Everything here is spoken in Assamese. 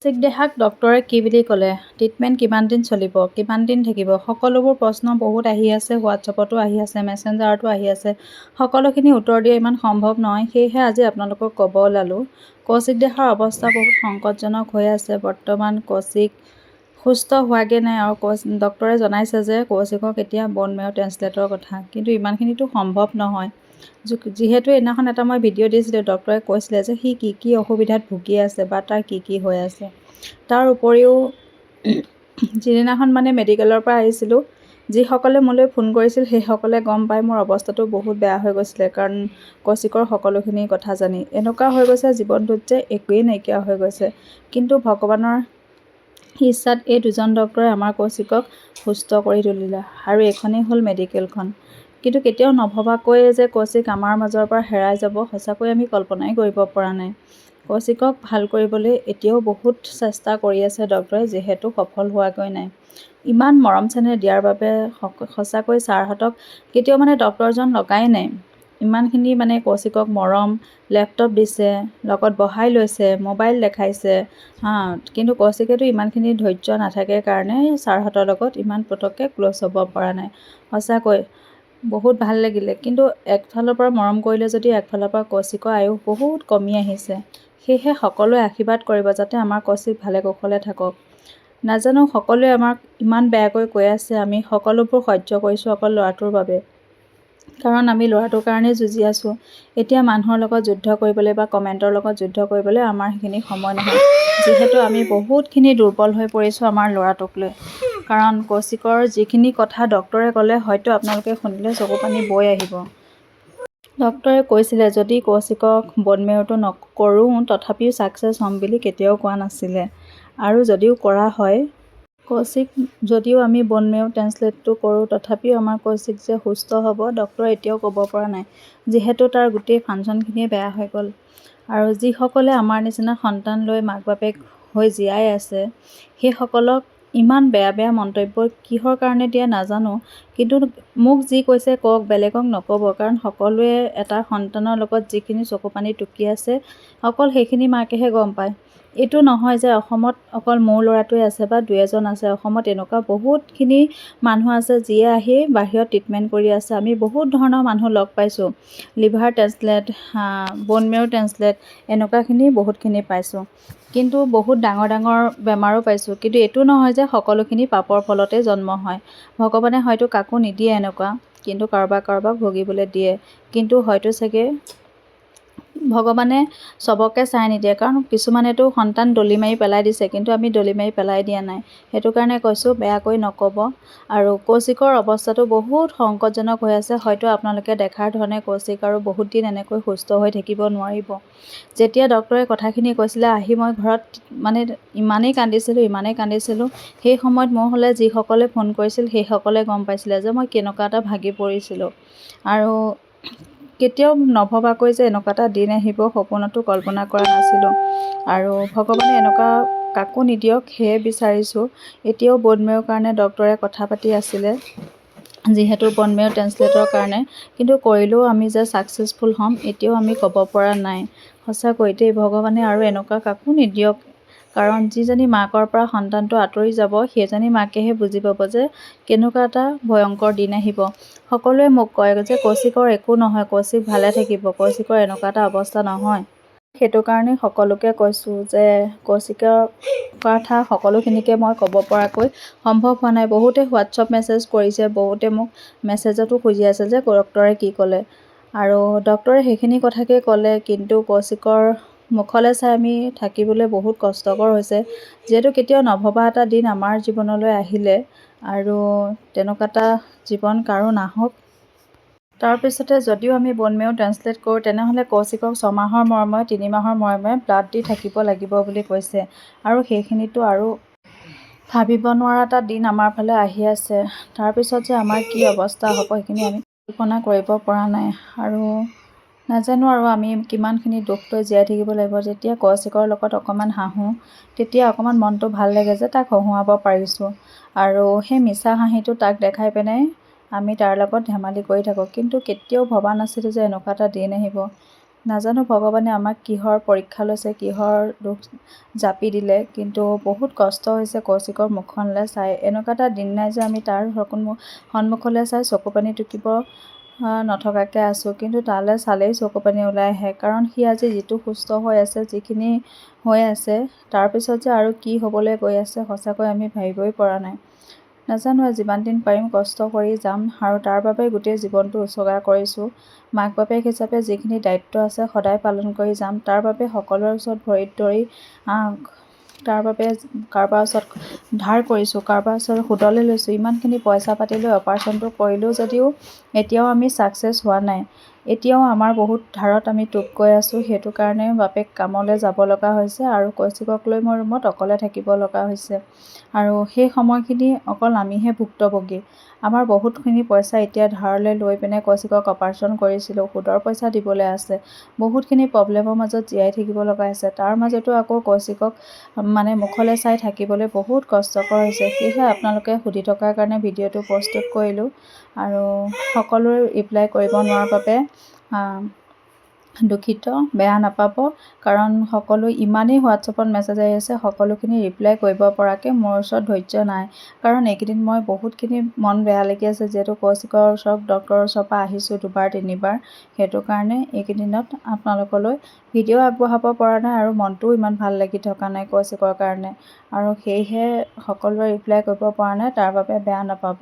কৌশিক দেহাক ডক্টৰে কি বুলি ক'লে, ট্ৰিটমেণ্ট কিমান দিন চলিব, কিমান দিন থাকিব, সকলোবোৰ প্ৰশ্ন বহুত আহি আছে, হোৱাটছআপতো আহি আছে, মেছেঞ্জাৰতো আহি আছে। সকলোখিনি উত্তৰ দিয়া ইমান সম্ভৱ নহয়, সেয়েহে আজি আপোনালোকক ক'ব ওলালোঁ। কৌশিক দেহাৰ অৱস্থা বহুত সংকটজনক হৈ আছে। বৰ্তমান কৌশিক সুস্থ হোৱাগৈ নাই আৰু ডক্টৰে জনাইছে যে কৌশিকক এতিয়া ব'ন মেৰ' ট্ৰেঞ্চলেটৰ কথা, কিন্তু ইমানখিনিতো সম্ভৱ নহয়। যিহেতু এইদিনাখন এটা মই ভিডিঅ' দিছিলোঁ, ডক্টৰে কৈছিলে যে সি কি কি অসুবিধাত ভুগি আছে বা তাৰ কি কি হৈ আছে। তাৰ উপৰিও যিদিনাখন মেডিকেলৰ পৰা আহিছিলোঁ, যিসকলে মোলৈ ফোন কৰিছিল সেইসকলে গম পাই মোৰ অৱস্থাটো বহুত বেয়া হৈ গৈছিলে, কাৰণ কৌশিকৰ সকলোখিনি কথা জানি এনেকুৱা হৈ গৈছে জীৱনটোত যে একোৱেই নাইকিয়া হৈ গৈছে। কিন্তু ভগৱানৰ ইচ্ছাত এই দুজন ডক্টৰে আমাৰ কৌশিকক সুস্থ কৰি তুলিলে, আৰু এইখনেই হ'ল মেডিকেলখন। কিন্তু কেতিয়াও নভবাকৈ যে কৌশিক আমাৰ মাজৰ পৰা হেৰাই যাব, সঁচাকৈ আমি কল্পনাই কৰিব পৰা নাই। কৌশিকক ভাল কৰিবলৈ এতিয়াও বহুত চেষ্টা কৰি আছে ডক্টৰে, যিহেতু সফল হোৱাগৈ নাই। ইমান মৰম চেনেহ দিয়াৰ বাবে সঁচাকৈ ছাৰহঁতক কেতিয়াও ডক্টৰজন লগাই নাই। ইমানখিনি কৌশিকক মৰম, লেপটপ দিছে, লগত বহাই লৈছে, মোবাইল দেখাইছে, কিন্তু কৌশিকেতো ইমানখিনি ধৈৰ্য নাথাকে কাৰণে ছাৰহঁতৰ লগত ইমান পটককৈ ক্ল'জ হ'ব পৰা নাই। সঁচাকৈ বহুত ভাল লাগিলে, কিন্তু একফালৰ পৰা মৰম কৰিলে যদি একফালৰ পৰা কৌশিকৰ আয়ুস বহুত কমি আহিছে। সেয়েহে সকলোৱে আশীৰ্বাদ কৰিব যাতে আমাৰ কৌশিক ভালে কুশলে থাকক। নাজানো সকলোৱে আমাক ইমান বেয়াকৈ কৈ আছে, আমি সকলোবোৰ সহ্য কৰিছোঁ অকল ল'ৰাটোৰ বাবে, কাৰণ আমি ল'ৰাটোৰ কাৰণেই যুঁজি আছোঁ। এতিয়া মানুহৰ লগত যুদ্ধ কৰিবলৈ বা কমেণ্টৰ লগত যুদ্ধ কৰিবলৈ আমাৰ সেইখিনি সময় নহয়, যিহেতু আমি বহুতখিনি দুৰ্বল হৈ পৰিছোঁ আমাৰ ল'ৰাটোক লৈ। কাৰণ কৌশিকৰ যিখিনি কথা ডক্টৰে ক'লে হয়তো আপোনালোকে শুনিলে চকু পানী বৈ আহিব। ডক্টৰে কৈছিলে যদি কৌশিকক ব'ন মেৰ'টো নকৰোঁ তথাপিও ছাকচেছ হ'ম বুলি কেতিয়াও কোৱা নাছিলে, আৰু যদিও কৰা হয় কৌশিক যদিও আমি ব'ন মেৰ' ট্ৰেঞ্চলেটটো কৰোঁ তথাপিও আমাৰ কৌশিক যে সুস্থ হ'ব ডক্টৰে এতিয়াও ক'ব পৰা নাই, যিহেতু তাৰ গোটেই ফাংচনখিনিয়ে বেয়া হৈ গ'ল। আৰু যিসকলে আমাৰ নিচিনা সন্তান লৈ মাক বাপেক হৈ জীয়াই আছে সেইসকলক ইমান বেয়া বেয়া মন্তব্য কিহৰ কাৰণে দিয়ে নাজানো, কিন্তু মোক যি কৈছে কওক, বেলেগক নক'ব, কাৰণ সকলোৱে এটা সন্তানৰ লগত যিখিনি চকু পানী টুকি আছে অকল সেইখিনি মাকেহে গম পায়। এইটো নহয় যে অসমত অকল মোৰ ল'ৰাটোৱে আছে বা দুই এজন আছে, অসমত এনেকুৱা বহুতখিনি মানুহ আছে যিয়ে আহি বাহিৰত ট্ৰিটমেণ্ট কৰি আছে। আমি বহুত ধৰণৰ মানুহ লগ পাইছোঁ, লিভাৰ ট্ৰেঞ্চলেট, ব'ন মেৰ' ট্ৰেঞ্চলেট, এনেকুৱাখিনি বহুতখিনি পাইছোঁ। কিন্তু বহুত ডাঙৰ ডাঙৰ বেমাৰো পাইছোঁ, কিন্তু এইটো নহয় যে সকলোখিনি পাপৰ ফলতে জন্ম হয়। ভগৱানে হয়তো কাকো নিদিয়ে এনেকুৱা, কিন্তু কাৰোবাক কাৰোবাক ভুগিবলৈ দিয়ে। কিন্তু হয়তো চাগে ভগৱানে চবকে চাই নিদিয়ে, কাৰণ কিছুমানেতো সন্তান দলি মাৰি পেলাই দিছে, কিন্তু আমি দলি মাৰি পেলাই দিয়া নাই। সেইটো কাৰণে কৈছোঁ বেয়াকৈ নক'ব। আৰু কৌশিকৰ অৱস্থাটো বহুত সংকটজনক হৈ আছে, হয়তো আপোনালোকে দেখাৰ ধৰণে কৌশিক আৰু বহুত দিন এনেকৈ সুস্থ হৈ থাকিব নোৱাৰিব। যেতিয়া ডক্টৰে কথাখিনি কৈছিলে আহি মই ঘৰত ইমানেই কান্দিছিলোঁ, সেই সময়ত মোৰ হ'লে যিসকলে ফোন কৰিছিল সেইসকলে গম পাইছিলে যে মই কেনেকুৱা এটা ভাগি পৰিছিলোঁ। আৰু কেতিয়াও নভবাকৈ যে এনেকুৱা এটা দিন আহিব সপোনতো কল্পনা কৰা নাছিলোঁ। আৰু ভগৱানে এনেকুৱা কাকো নিদিয়ক সেয়ে বিচাৰিছোঁ। এতিয়াও ব'ন মেৰ'ৰ কাৰণে ডক্টৰে কথা পাতি আছিলে, যিহেতু ব'ন মেৰ' ট্ৰেঞ্চলেটৰ কাৰণে, কিন্তু কৰিলেও আমি যে ছাকচেছফুল হ'ম এতিয়াও আমি ক'ব পৰা নাই। সঁচাকৈ দেই, ভগৱানে আৰু এনেকুৱা কাকো নিদিয়ক, কাৰণ যিজনী মাকৰ পৰা সন্তানটো আঁতৰি যাব সেইজনী মাকেহে বুজি পাব যে কেনেকুৱা এটা ভয়ংকৰ দিন আহিব। সকলোৱে মোক কয় যে কৌশিকৰ একো নহয়, কৌশিক ভালে থাকিব, কৌশিকৰ এনেকুৱা এটা অৱস্থা নহয়। সেইটো কাৰণেই সকলোকে কৈছোঁ যে কৌশিকৰ কথা সকলোখিনিকে মই ক'ব পৰাকৈ সম্ভৱ হোৱা নাই। বহুতে হোৱাটছআপ মেছেজ কৰিছে, বহুতে মোক মেছেজতো খুজি আছে যে ডক্টৰে কি ক'লে, আৰু ডক্টৰে সেইখিনি কথাকে ক'লে, কিন্তু কৌশিকৰ মুখলৈ চাই আমি থাকিবলৈ বহুত কষ্টকৰ হৈছে, যিহেতু কেতিয়াও নভবা এটা দিন আমাৰ জীৱনলৈ আহিলে, আৰু তেনেকুৱা এটা জীৱন কাৰো নাহক। তাৰপিছতে যদিও আমি ব'ন মেৰ' ট্ৰেঞ্চলেট কৰোঁ তেনেহ'লে কৌশিকক 6 মাহৰ মূৰে মূৰে 3 মাহৰ মূৰে মূৰে ব্লাড দি থাকিব লাগিব বুলি কৈছে, আৰু সেইখিনিতো আৰু ভাবিব নোৱাৰা এটা দিন আমাৰ ফালে আহি আছে। তাৰপিছত যে আমাৰ কি অৱস্থা হ'ব সেইখিনি আমি কল্পনা কৰিব পৰা নাই। আৰু নাজানো আৰু আমি কিমানখিনি দুখ লৈ জীয়াই থাকিব লাগিব। যেতিয়া কৌশিকৰ লগত অকণমান হাঁহোঁ তেতিয়া অকণমান মনটো ভাল লাগে যে তাক হহুৱাব পাৰিছোঁ, আৰু সেই মিছা হাঁহিটো তাক দেখাই পিনে আমি তাৰ লগত ধেমালি কৰি থাকোঁ। কিন্তু কেতিয়াও ভবা নাছিলোঁ যে এনেকুৱা এটা দিন আহিব। নাজানো ভগৱানে আমাক কিহৰ পৰীক্ষা লৈছে, কিহৰ দুখ জাপি দিলে, কিন্তু বহুত কষ্ট হৈছে কৌশিকৰ মুখখনলৈ চাই। এনেকুৱা এটা দিন নাই যে আমি তাৰ সন্মুখলৈ চাই চকু পানী টুকিব নথকাকৈ আছোঁ, কিন্তু তালৈ চালেই চকু পানী ওলাই আহে। কাৰণ সি আজি যিটো সুস্থ হৈ আছে, যিখিনি হৈ আছে, তাৰপিছত যে আৰু কি হ'বলৈ গৈ আছে সঁচাকৈ আমি ভাবিবই পৰা নাই। নাজানো যিমান দিন পাৰিম কষ্ট কৰি যাম, আৰু তাৰ বাবে গোটেই জীৱনটো উচৰ্গা কৰিছোঁ। মাক বাপেক হিচাপে যিখিনি দায়িত্ব আছে সদায় পালন কৰি যাম। তাৰ বাবে সকলোৰে ওচৰত ভৰিত ধৰি তাৰ বাবে কাৰোবাৰ ওচৰত ধাৰ কৰিছোঁ, কাৰোবাৰ ওচৰত সুদলৈ লৈছোঁ। ইমানখিনি পইচা পাতি লৈ অপাৰেশ্যনটো কৰিলোঁ যদিও এতিয়াও আমি ছাকচেছ হোৱা নাই। এতিয়াও আমাৰ বহুত ধাৰত আমি টোপ গৈ আছোঁ। সেইটো কাৰণে বাপেক কামলৈ যাব লগা হৈছে আৰু কৌশিকক লৈ মই ৰুমত অকলে থাকিব লগা হৈছে। আৰু সেই সময়খিনি অকল আমিহে ভুক্তভোগী। আমাৰ বহুতখিনি পইচা এতিয়া ধাৰলৈ লৈ পিনে কৌশিকক অপাৰেশ্যন কৰিছিলোঁ, সুদৰ পইচা দিবলৈ আছে। বহুতখিনি প্ৰব্লেমৰ মাজত জীয়াই থাকিব লগা হৈছে। তাৰ মাজতো আকৌ কৌশিকক মুখলৈ চাই থাকিবলৈ বহুত কষ্টকৰ হৈছে। সেয়েহে আপোনালোকে সুধি থকাৰ কাৰণে ভিডিঅ'টো প্ৰস্তুত কৰিলোঁ। আৰু সকলোৰে ৰিপ্লাই কৰিব নোৱাৰাৰ বাবে দুখিত, বেয়া নাপাব। কাৰণ সকলো ইমানেই হোৱাটছএপত মেছেজ আহি আছে, সকলোখিনি ৰিপ্লাই কৰিব পৰাকৈ মোৰ ওচৰত ধৈৰ্য নাই। কাৰণ এইকেইদিন মই বহুতখিনি মন বেয়া লাগি আছে, যিহেতু কৌশিকৰ ওচৰত ডক্টৰৰ ওচৰৰ পৰা আহিছোঁ 2বাৰ 3বাৰ। সেইটো কাৰণে এইকেইদিনত আপোনালোকলৈ ভিডিঅ' আগবঢ়াব পৰা নাই, আৰু মনটোও ইমান ভাল লাগি থকা নাই কৌশিকৰ কাৰণে। আৰু সেয়েহে সকলোৱে ৰিপ্লাই কৰিব পৰা নাই, তাৰ বাবে বেয়া নাপাব।